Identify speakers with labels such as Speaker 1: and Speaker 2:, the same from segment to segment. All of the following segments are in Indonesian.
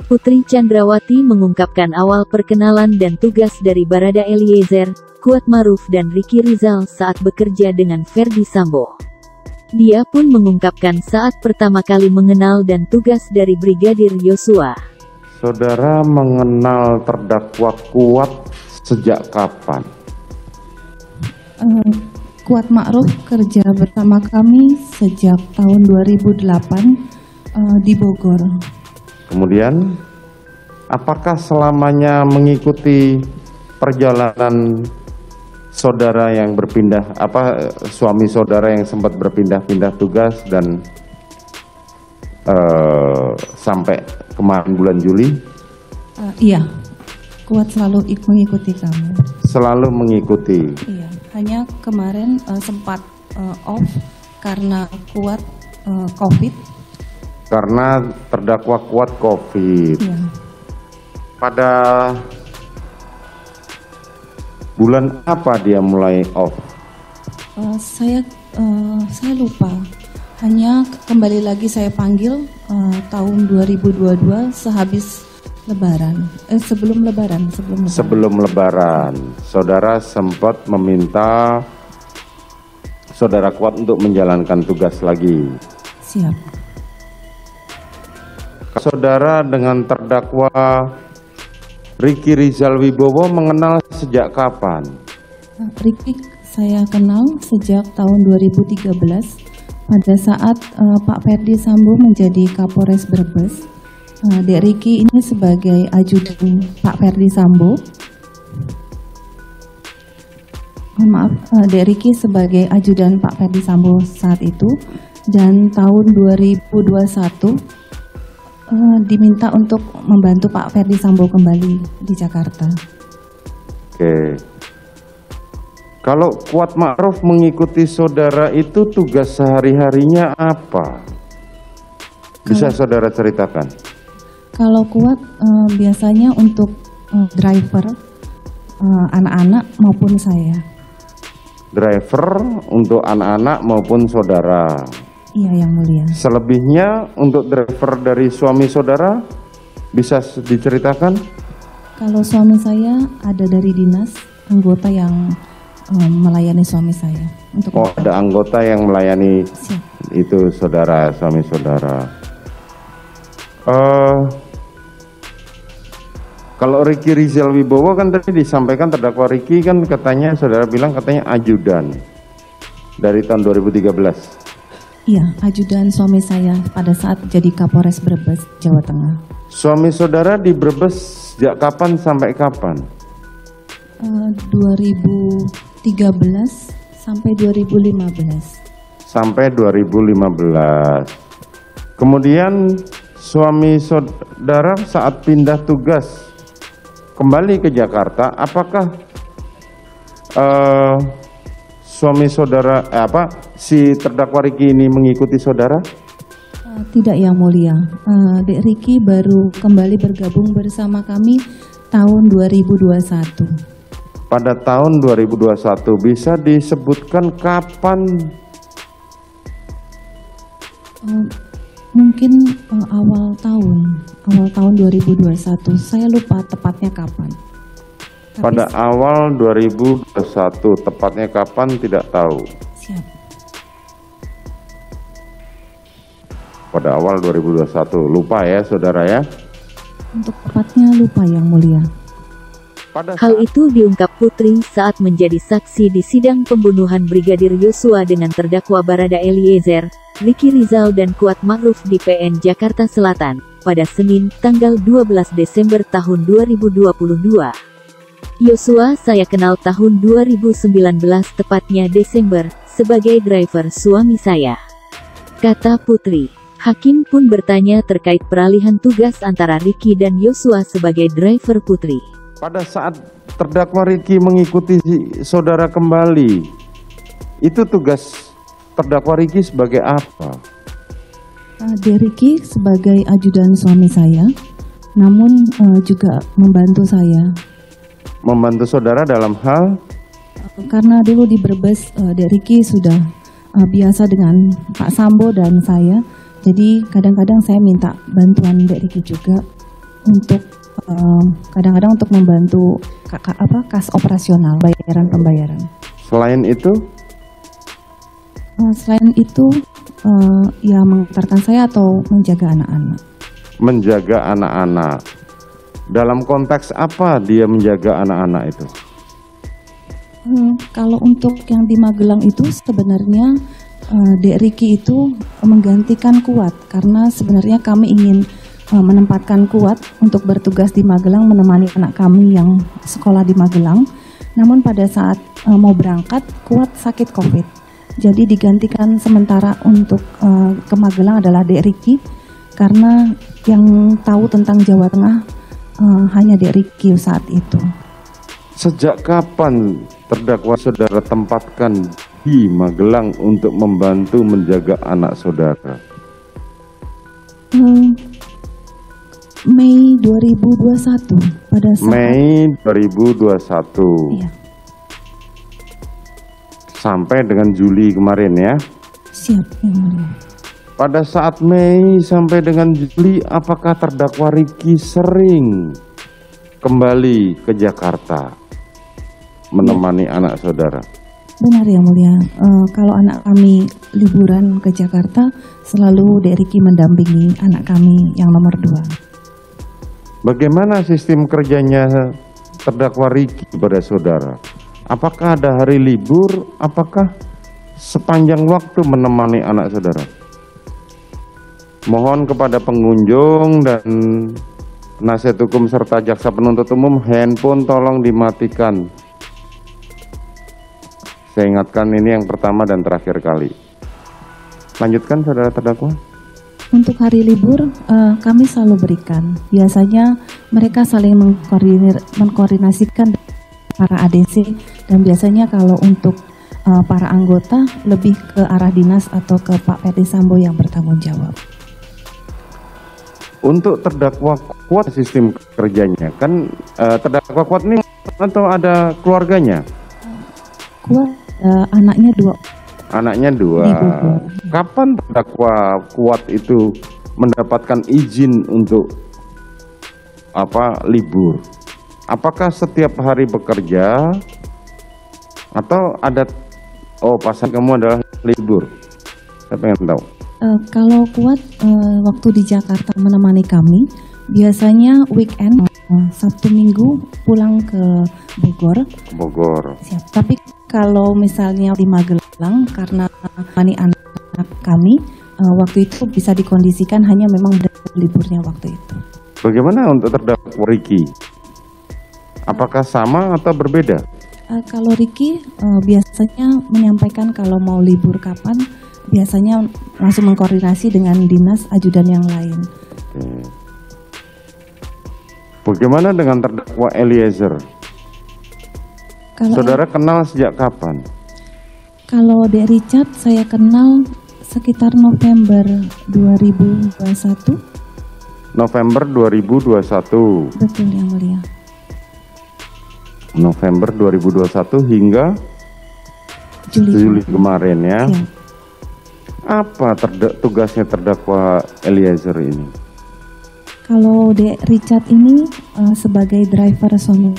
Speaker 1: Putri Chandrawati mengungkapkan awal perkenalan dan tugas dari Barada Eliezer, Kuat Maruf dan Ricky Rizal saat bekerja dengan Ferdy Sambo. Dia pun mengungkapkan saat pertama kali mengenal dan tugas dari Brigadir Yosua.
Speaker 2: Saudara mengenal terdakwa Kuat sejak kapan?
Speaker 3: Kuat Ma'ruf kerja bersama kami sejak tahun 2008 di Bogor.
Speaker 2: Kemudian, apakah selamanya mengikuti perjalanan saudara yang berpindah, suami saudara yang sempat berpindah-pindah tugas dan sampai kemarin bulan Juli?
Speaker 3: Iya, Kuat selalu mengikuti kami.
Speaker 2: Selalu mengikuti.
Speaker 3: Iya, hanya kemarin sempat off karena Kuat COVID.
Speaker 2: Karena terdakwa Kuat COVID.
Speaker 3: Iya.
Speaker 2: Pada bulan apa dia mulai off?
Speaker 3: Saya lupa. Hanya kembali lagi saya panggil tahun 2022 sehabis Lebaran. Sebelum Lebaran.
Speaker 2: Sebelum Lebaran, saudara sempat meminta saudara Kuat untuk menjalankan tugas lagi.
Speaker 3: Siap.
Speaker 2: Saudara dengan terdakwa Ricky Rizal Wibowo mengenal sejak kapan?
Speaker 3: Ricky saya kenal sejak tahun 2013 pada saat Pak Ferdy Sambo menjadi Kapolres Brebes. Dek Ricky ini sebagai ajudan Pak Ferdy Sambo. Dek Ricky sebagai ajudan Pak Ferdy Sambo saat itu, dan tahun 2021 diminta untuk membantu Pak Ferdy Sambo kembali di Jakarta.
Speaker 2: Oke. Kalau Kuat Ma'ruf mengikuti saudara itu tugas sehari-harinya apa? Bisa saudara ceritakan?
Speaker 3: Kalau Kuat biasanya untuk driver anak-anak maupun saya.
Speaker 2: Driver untuk anak-anak maupun saudara.
Speaker 3: Iya, Yang Mulia.
Speaker 2: Selebihnya untuk driver dari suami saudara bisa diceritakan?
Speaker 3: Kalau suami saya ada dari dinas, anggota yang melayani suami saya.
Speaker 2: Ada anggota yang melayani.
Speaker 3: Siap.
Speaker 2: Itu saudara, suami saudara. Kalau Ricky Rizal Wibowo kan tadi disampaikan terdakwa Ricky kan katanya, saudara bilang katanya ajudan dari tahun 2013.
Speaker 3: Iya, ajudan suami saya pada saat jadi Kapolres Brebes, Jawa Tengah.
Speaker 2: Suami saudara di Brebes sejak kapan sampai kapan?
Speaker 3: 2013 sampai 2015.
Speaker 2: Sampai 2015. Kemudian suami saudara saat pindah tugas kembali ke Jakarta, apakah suami saudara si terdakwa Ricky ini mengikuti saudara?
Speaker 3: Tidak, Yang Mulia. Dek Ricky baru kembali bergabung bersama kami tahun 2021.
Speaker 2: Pada tahun 2021, bisa disebutkan kapan?
Speaker 3: Mungkin awal tahun 2021. Saya lupa tepatnya kapan.
Speaker 2: Pada awal 2021, tepatnya kapan tidak tahu.
Speaker 3: Siap.
Speaker 2: Pada awal 2021, lupa ya saudara ya?
Speaker 3: Untuk tepatnya lupa, Yang Mulia.
Speaker 1: Hal itu diungkap Putri saat menjadi saksi di sidang pembunuhan Brigadir Yosua dengan terdakwa Barada Eliezer, Ricky Rizal dan Kuat Ma'ruf di PN Jakarta Selatan, pada Senin, tanggal 12 Desember tahun 2022. Yosua saya kenal tahun 2019 tepatnya Desember, sebagai driver suami saya, kata Putri. Hakim pun bertanya terkait peralihan tugas antara Ricky dan Yosua sebagai driver Putri.
Speaker 2: Pada saat terdakwa Ricky mengikuti saudara kembali, itu tugas terdakwa Ricky sebagai apa?
Speaker 3: Ricky sebagai ajudan suami saya, namun juga membantu saya.
Speaker 2: Membantu saudara dalam hal?
Speaker 3: Karena dulu di Brebes, Ricky sudah biasa dengan Pak Sambo dan saya. Jadi kadang-kadang saya minta bantuan Dek Ricky juga untuk kadang-kadang untuk membantu kas operasional, pembayaran.
Speaker 2: Selain itu?
Speaker 3: Selain itu, ya mengantarkan saya atau menjaga anak-anak.
Speaker 2: Menjaga anak-anak. Dalam konteks apa dia menjaga anak-anak itu?
Speaker 3: Kalau untuk yang di Magelang itu sebenarnya Dek Riki itu menggantikan Kuat, karena sebenarnya kami ingin menempatkan Kuat untuk bertugas di Magelang menemani anak kami yang sekolah di Magelang. Namun pada saat mau berangkat, Kuat sakit COVID. Jadi digantikan sementara untuk ke Magelang adalah Dek Riki, karena yang tahu tentang Jawa Tengah hanya Dek Riki saat itu.
Speaker 2: Sejak kapan terdakwa saudara tempatkan di Magelang untuk membantu menjaga anak saudara?
Speaker 3: Mei 2021 pada saat
Speaker 2: Mei 2021.
Speaker 3: Iya.
Speaker 2: Sampai dengan Juli kemarin ya.
Speaker 3: Siap, Yang Mulia.
Speaker 2: Pada saat Mei sampai dengan Juli, apakah terdakwa Riki sering kembali ke Jakarta menemani anak saudara?
Speaker 3: Benar Yang Mulia. Kalau anak kami liburan ke Jakarta, selalu Dek Riki mendampingi anak kami yang nomor 2.
Speaker 2: Bagaimana sistem kerjanya terdakwa Riki pada saudara? Apakah ada hari libur? Apakah sepanjang waktu menemani anak saudara? Mohon kepada pengunjung dan penasihat hukum serta jaksa penuntut umum, handphone tolong dimatikan. Saya ingatkan ini yang pertama dan terakhir kali. Lanjutkan saudara terdakwa.
Speaker 3: Untuk hari libur kami selalu berikan. Biasanya mereka saling mengkoordinasikan para ADC, dan biasanya kalau untuk para anggota lebih ke arah dinas atau ke Pak Ferdi Sambo yang bertanggung jawab.
Speaker 2: Untuk terdakwa Kuat sistem kerjanya, kan terdakwa Kuat ini atau ada keluarganya?
Speaker 3: Kuat anaknya 2.
Speaker 2: Anaknya 2. Kapan terdakwa Kuat itu mendapatkan izin untuk libur? Apakah setiap hari bekerja atau ada pasangan kamu adalah libur? Saya pengen tahu.
Speaker 3: Kalau Kuat waktu di Jakarta menemani kami, biasanya weekend Sabtu Minggu pulang ke Bogor. Siap. Tapi kalau misalnya di Magelang, karena anak kami waktu itu bisa dikondisikan hanya memang liburnya waktu itu.
Speaker 2: Bagaimana untuk terdakwa Riki? Apakah sama atau berbeda?
Speaker 3: Kalau Riki biasanya menyampaikan kalau mau libur kapan, biasanya langsung mengkoordinasi dengan dinas ajudan yang lain.
Speaker 2: Bagaimana dengan terdakwa Eliezer? Saudara kenal sejak kapan?
Speaker 3: Kalau Dek Richard saya kenal sekitar November 2021.
Speaker 2: November 2021.
Speaker 3: Betul Yang Mulia.
Speaker 2: November 2021 hingga Juli kemarin ya.
Speaker 3: Siap.
Speaker 2: Apa tugasnya terdakwa Eliezer ini?
Speaker 3: Kalau Dek Richard ini sebagai driver suami.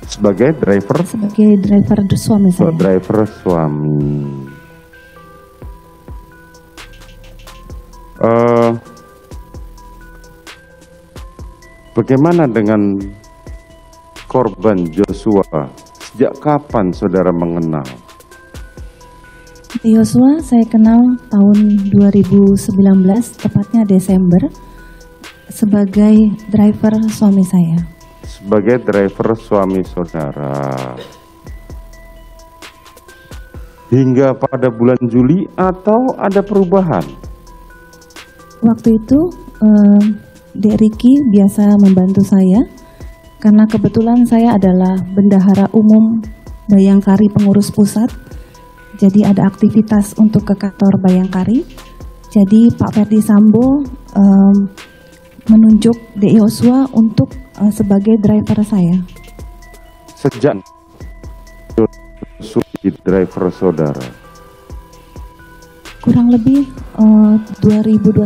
Speaker 2: Sebagai driver?
Speaker 3: Sebagai driver suami saya.
Speaker 2: Driver suami. Bagaimana dengan korban Joshua? Sejak kapan saudara mengenal?
Speaker 3: Joshua saya kenal tahun 2019, tepatnya Desember, sebagai driver suami saya.
Speaker 2: Sebagai driver suami saudara. Hingga pada bulan Juli atau ada perubahan?
Speaker 3: Waktu itu Dek Riki biasa membantu saya, karena kebetulan saya adalah bendahara umum Bayangkari pengurus pusat. Jadi ada aktivitas untuk ke kantor Bayangkari. Jadi Pak Ferdi Sambo menunjuk Dek Joshua untuk sebagai driver saya.
Speaker 2: Sejak driver saudara?
Speaker 3: Kurang lebih 2021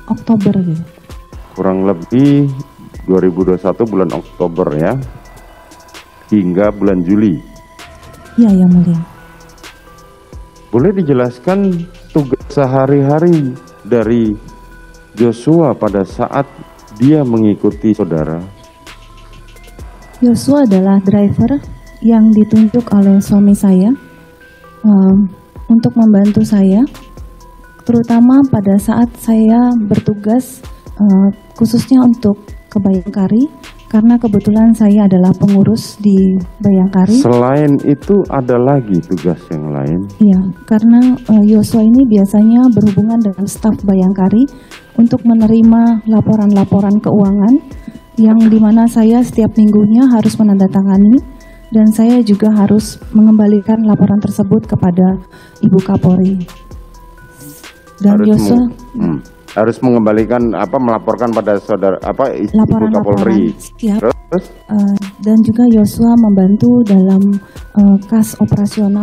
Speaker 3: Oktober gitu.
Speaker 2: kurang lebih 2021 bulan Oktober ya, hingga bulan Juli.
Speaker 3: Iya, Yang Mulia.
Speaker 2: Boleh dijelaskan tugas sehari-hari dari Joshua pada saat dia mengikuti saudara?
Speaker 3: Joshua adalah driver yang ditunjuk oleh suami saya untuk membantu saya, terutama pada saat saya bertugas khususnya untuk ke Bayangkari, karena kebetulan saya adalah pengurus di Bayangkari.
Speaker 2: Selain itu ada lagi tugas yang lain?
Speaker 3: Iya, karena Joshua ini biasanya berhubungan dengan staf Bayangkari untuk menerima laporan-laporan keuangan yang dimana saya setiap minggunya harus menandatangani, dan saya juga harus mengembalikan laporan tersebut kepada Ibu Kapolri. Dan Joshua
Speaker 2: harus mengembalikan melaporkan pada saudara Ibu Kapolri.
Speaker 3: Terus dan juga Joshua membantu dalam kas operasional